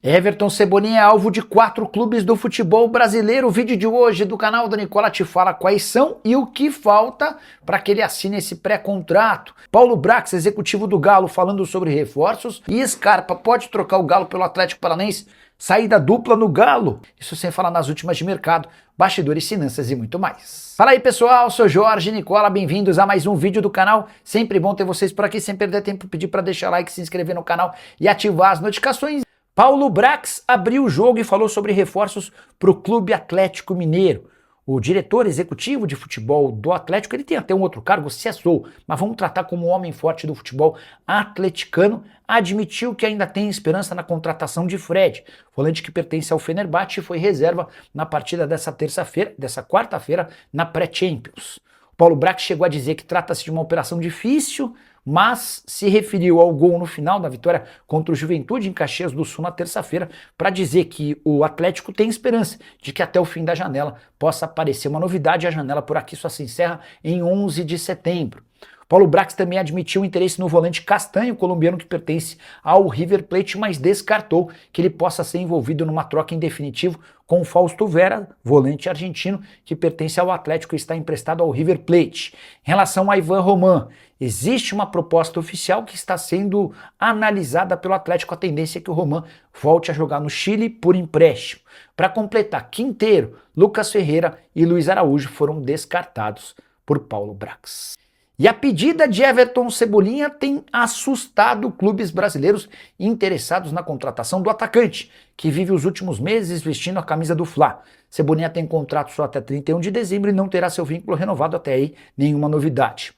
Everton Cebolinha é alvo de 4 clubes do futebol brasileiro. O vídeo de hoje do canal da Nicola te fala quais são e o que falta para que ele assine esse pré-contrato. Paulo Brax, executivo do Galo, falando sobre reforços. E Scarpa pode trocar o Galo pelo Atlético Paranaense? Saída dupla no Galo. Isso sem falar nas últimas de mercado, bastidores, finanças e muito mais. Fala aí pessoal, sou Jorge Nicola, bem-vindos a mais um vídeo do canal. Sempre bom ter vocês por aqui, sem perder tempo, pedir para deixar like, se inscrever no canal e ativar as notificações. Paulo Brax abriu o jogo e falou sobre reforços para o Clube Atlético Mineiro. O diretor executivo de futebol do Atlético, ele tem até um outro cargo, CSO, mas vamos tratar como um homem forte do futebol atleticano, admitiu que ainda tem esperança na contratação de Fred, volante que pertence ao Fenerbahçe e foi reserva na partida dessa quarta-feira, na pré-Champions. Paulo Brax chegou a dizer que trata-se de uma operação difícil, mas se referiu ao gol no final da vitória contra o Juventude em Caxias do Sul na terça-feira para dizer que o Atlético tem esperança de que até o fim da janela possa aparecer uma novidade. A janela por aqui só se encerra em 11 de setembro. Paulo Brax também admitiu o interesse no volante Castanho, colombiano que pertence ao River Plate, mas descartou que ele possa ser envolvido numa troca em definitivo com o Fausto Vera, volante argentino, que pertence ao Atlético e está emprestado ao River Plate. Em relação a Ivan Roman, existe uma proposta oficial que está sendo analisada pelo Atlético. A tendência é que o Roman volte a jogar no Chile por empréstimo. Para completar, Quinteiro, Lucas Ferreira e Luiz Araújo foram descartados por Paulo Brax. E a pedida de Everton Cebolinha tem assustado clubes brasileiros interessados na contratação do atacante, que vive os últimos meses vestindo a camisa do Fla. Cebolinha tem contrato só até 31 de dezembro e não terá seu vínculo renovado até aí, nenhuma novidade.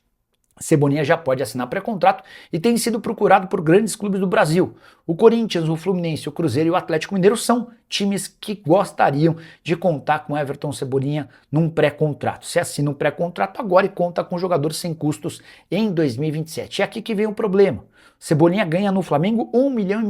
Cebolinha já pode assinar pré-contrato e tem sido procurado por grandes clubes do Brasil. O Corinthians, o Fluminense, o Cruzeiro e o Atlético Mineiro são times que gostariam de contar com Everton Cebolinha num pré-contrato. Se assina um pré-contrato agora e conta com jogador sem custos em 2027. É aqui que vem o problema. Cebolinha ganha no Flamengo R$1,5 milhão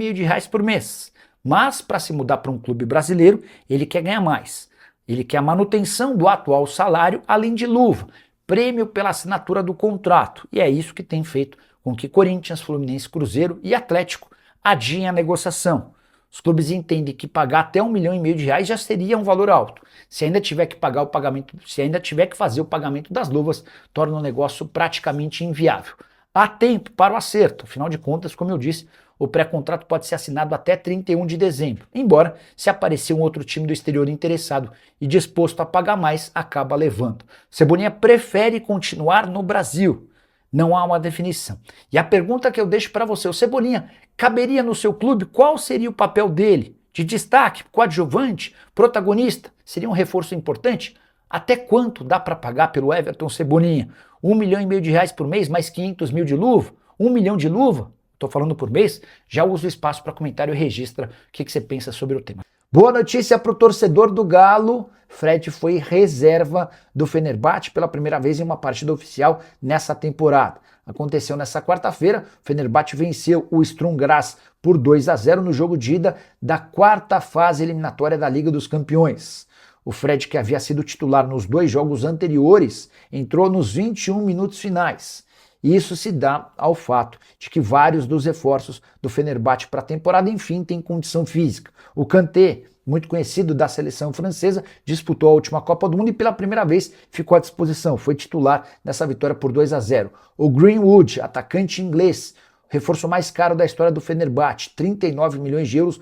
por mês. Mas para se mudar para um clube brasileiro, ele quer ganhar mais. Ele quer a manutenção do atual salário, além de luva. Prêmio pela assinatura do contrato, e é isso que tem feito com que Corinthians, Fluminense, Cruzeiro e Atlético adiem a negociação. Os clubes entendem que pagar até R$1,5 milhão já seria um valor alto. Se ainda tiver que pagar o pagamento, se ainda tiver que fazer o pagamento das luvas, torna o negócio praticamente inviável. Há tempo para o acerto, afinal de contas, como eu disse, o pré-contrato pode ser assinado até 31 de dezembro, embora se aparecer um outro time do exterior interessado e disposto a pagar mais, acaba levando. Cebolinha prefere continuar no Brasil. Não há uma definição. E a pergunta que eu deixo para você, o Cebolinha caberia no seu clube? Qual seria o papel dele? De destaque, coadjuvante, protagonista? Seria um reforço importante? Até quanto dá para pagar pelo Everton Cebolinha? R$1,5 milhão por mês, mais 500 mil de luva? 1 milhão de luva? Estou falando por mês, já usa o espaço para comentário e registra o que você pensa sobre o tema. Boa notícia para o torcedor do Galo, Fred foi reserva do Fenerbahçe pela primeira vez em uma partida oficial nessa temporada. Aconteceu nessa quarta-feira, o Fenerbahçe venceu o Sturm Graz por 2-0 no jogo de ida da quarta fase eliminatória da Liga dos Campeões. O Fred, que havia sido titular nos 2 jogos anteriores, entrou nos 21 minutos finais. E isso se dá ao fato de que vários dos reforços do Fenerbahçe para a temporada, enfim, têm condição física. O Kanté, muito conhecido da seleção francesa, disputou a última Copa do Mundo e pela primeira vez ficou à disposição. Foi titular nessa vitória por 2-0. O Greenwood, atacante inglês, reforço mais caro da história do Fenerbahçe, 39 milhões de euros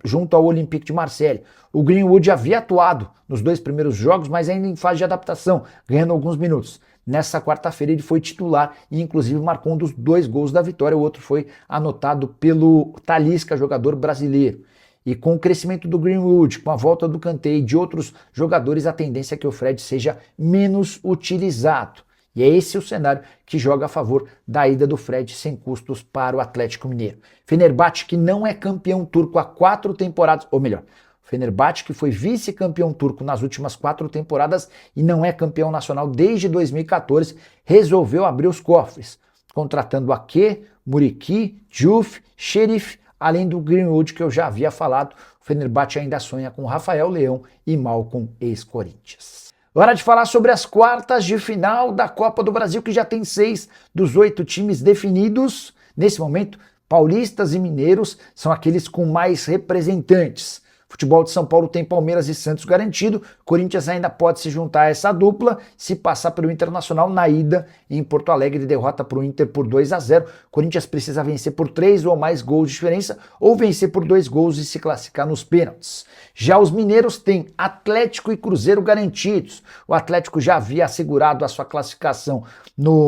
junto ao Olympique de Marseille. O Greenwood havia atuado nos 2 primeiros jogos, mas ainda em fase de adaptação, ganhando alguns minutos. Nessa quarta-feira ele foi titular e inclusive marcou um dos 2 gols da vitória, o outro foi anotado pelo Talisca, jogador brasileiro. E com o crescimento do Greenwood, com a volta do Kanté e de outros jogadores, a tendência é que o Fred seja menos utilizado. E é esse o cenário que joga a favor da ida do Fred sem custos para o Atlético Mineiro. Fenerbahçe, que não é campeão turco há 4 temporadas, ou melhor, Fenerbahçe, que foi vice-campeão turco nas últimas 4 temporadas e não é campeão nacional desde 2014, resolveu abrir os cofres, contratando Ake, Muriqi, Diouf, Cherif, além do Greenwood que eu já havia falado. O Fenerbahçe ainda sonha com Rafael Leão e Malcom, ex-Corinthians. Hora de falar sobre as quartas de final da Copa do Brasil, que já tem 6 dos 8 times definidos. Nesse momento, Paulistas e mineiros são aqueles com mais representantes. Futebol de São Paulo tem Palmeiras e Santos garantido. Corinthians ainda pode se juntar a essa dupla se passar pelo Internacional na ida em Porto Alegre, derrota para o Inter por 2-0. Corinthians precisa vencer por 3 ou mais gols de diferença ou vencer por 2 gols e se classificar nos pênaltis. Já os mineiros têm Atlético e Cruzeiro garantidos. O Atlético já havia assegurado a sua classificação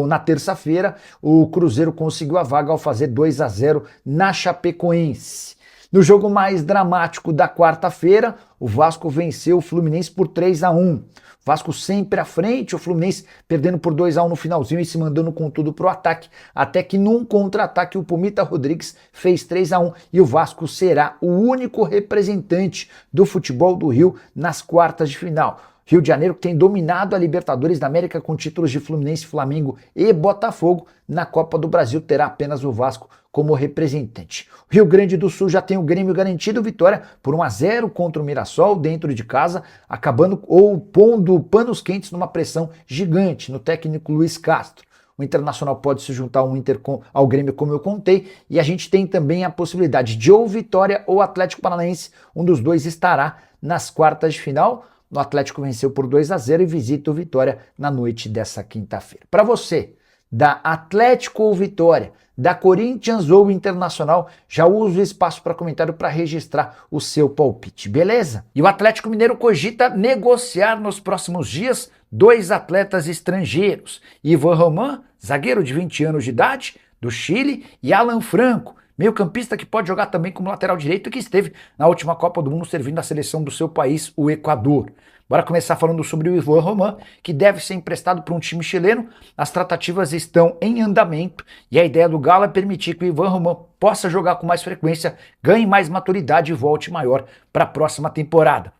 na terça-feira. O Cruzeiro conseguiu a vaga ao fazer 2-0 na Chapecoense. No jogo mais dramático da quarta-feira, o Vasco venceu o Fluminense por 3-1. Vasco sempre à frente, o Fluminense perdendo por 2-1 no finalzinho e se mandando com tudo pro ataque, até que num contra-ataque o Pumita Rodrigues fez 3-1 e o Vasco será o único representante do futebol do Rio nas quartas de final. Rio de Janeiro, que tem dominado a Libertadores da América com títulos de Fluminense, Flamengo e Botafogo, na Copa do Brasil terá apenas o Vasco como representante. O Rio Grande do Sul já tem o Grêmio garantido, vitória por 1-0 contra o Mirassol dentro de casa, acabando ou pondo panos quentes numa pressão gigante no técnico Luiz Castro. O Internacional pode se juntar ao Grêmio, como eu contei, e a gente tem também a possibilidade de ou Vitória ou Atlético Paranaense, um dos dois estará nas quartas de final. O Atlético venceu por 2-0 e visita o Vitória na noite dessa quinta-feira. Para você, da Atlético ou Vitória, da Corinthians ou Internacional, já uso o espaço para comentário para registrar o seu palpite, beleza? E o Atlético Mineiro cogita negociar nos próximos dias 2 atletas estrangeiros, Ivan Roman, zagueiro de 20 anos de idade, do Chile, e Alan Franco, meio-campista que pode jogar também como lateral direito e que esteve na última Copa do Mundo servindo a seleção do seu país, o Equador. Bora começar falando sobre o Ivan Roman, que deve ser emprestado para um time chileno. As tratativas estão em andamento e a ideia do Galo é permitir que o Ivan Roman possa jogar com mais frequência, ganhe mais maturidade e volte maior para a próxima temporada.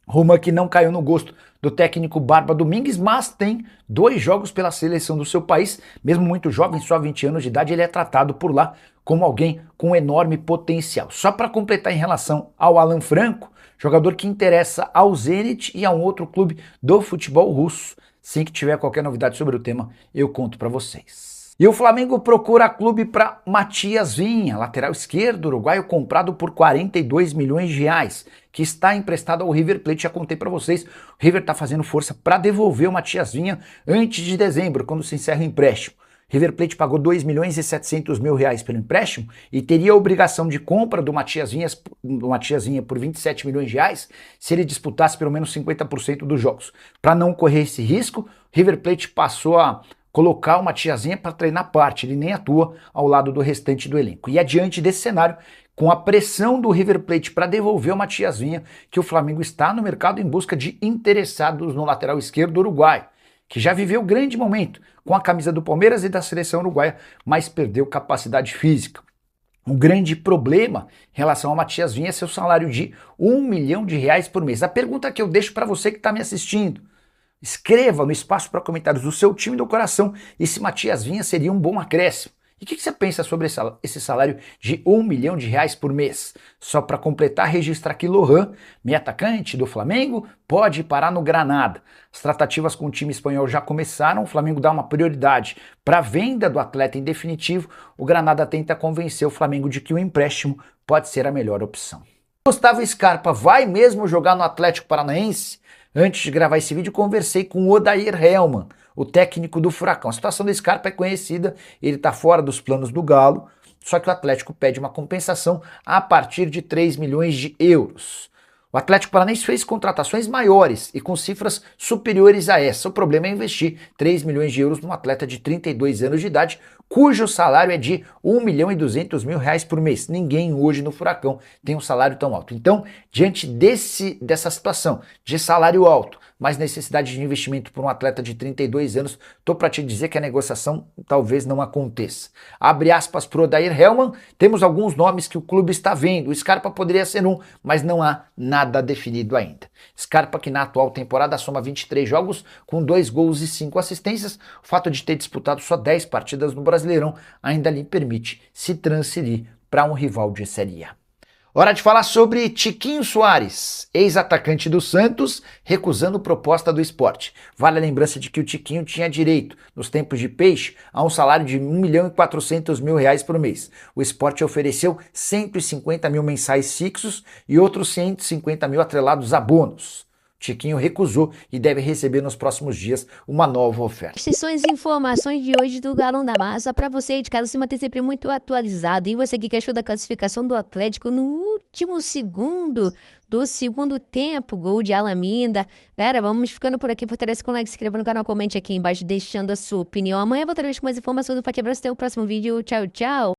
Roman que não caiu no gosto do técnico Barba Domingues, mas tem 2 jogos pela seleção do seu país. Mesmo muito jovem, só 20 anos de idade, ele é tratado por lá como alguém com enorme potencial. Só para completar em relação ao Alan Franco, jogador que interessa ao Zenit e a um outro clube do futebol russo. Assim que tiver qualquer novidade sobre o tema, eu conto para vocês. E o Flamengo procura clube para Matias Vinha, lateral esquerdo uruguaio comprado por 42 milhões de reais, que está emprestado ao River Plate. Já contei para vocês, o River está fazendo força para devolver o Matias Vinha antes de dezembro, quando se encerra o empréstimo. River Plate pagou 2 milhões e 700 mil reais pelo empréstimo e teria a obrigação de compra do Matias Vinha por 27 milhões de reais se ele disputasse pelo menos 50% dos jogos. Para não correr esse risco, River Plate passou a colocar o Matias Vinha para treinar à parte, ele nem atua ao lado do restante do elenco. E é diante desse cenário, com a pressão do River Plate para devolver o Matias Vinha, que o Flamengo está no mercado em busca de interessados no lateral esquerdo uruguaio, que já viveu grande momento com a camisa do Palmeiras e da seleção uruguaia, mas perdeu capacidade física. Um grande problema em relação ao Matias Vinha é seu salário de 1 milhão de reais por mês. A pergunta que eu deixo para você que está me assistindo: escreva no espaço para comentários do seu time do coração e se Matias Vinha seria um bom acréscimo. E o que você pensa sobre esse salário de 1 milhão de reais por mês? Só para completar, registra aqui Lohan, meio atacante do Flamengo, pode parar no Granada. As tratativas com o time espanhol já começaram, o Flamengo dá uma prioridade para a venda do atleta em definitivo. O Granada tenta convencer o Flamengo de que o empréstimo pode ser a melhor opção. Gustavo Scarpa vai mesmo jogar no Atlético Paranaense? Antes de gravar esse vídeo, conversei com o Odair Hellmann, o técnico do Furacão. A situação do Scarpa é conhecida, ele está fora dos planos do Galo, só que o Atlético pede uma compensação a partir de 3 milhões de euros. O Atlético Paranaense fez contratações maiores e com cifras superiores a essa. O problema é investir 3 milhões de euros num atleta de 32 anos de idade, cujo salário é de 1 milhão e 200 mil reais por mês. Ninguém hoje no Furacão tem um salário tão alto. Então, diante dessa situação de salário alto, mas necessidade de investimento por um atleta de 32 anos, estou para te dizer que a negociação talvez não aconteça. Abre aspas para o Odair Hellmann, temos alguns nomes que o clube está vendo. O Scarpa poderia ser um, mas não há nada definido ainda. Scarpa, que na atual temporada soma 23 jogos com 2 gols e 5 assistências, o fato de ter disputado só 10 partidas no Brasileirão ainda lhe permite se transferir para um rival de Série A. Hora de falar sobre Tiquinho Soares, ex-atacante do Santos, recusando proposta do Sport. Vale a lembrança de que o Tiquinho tinha direito, nos tempos de Peixe, a um salário de R$ 1.400.000 por mês. O Sport ofereceu 150 mil mensais fixos e outros 150 mil atrelados a bônus. Tiquinho recusou e deve receber nos próximos dias uma nova oferta. Essas são as informações de hoje do Galão da Massa. Para você aí de casa se manter sempre muito atualizado. E você que achou da classificação do Atlético no último segundo do segundo tempo, gol de Alaminda. Galera, vamos ficando por aqui. Fortalece com like, se inscreva no canal, comente aqui embaixo deixando a sua opinião. Amanhã eu voltarei com mais informações do Forte Abraço. Até o próximo vídeo. Tchau, tchau.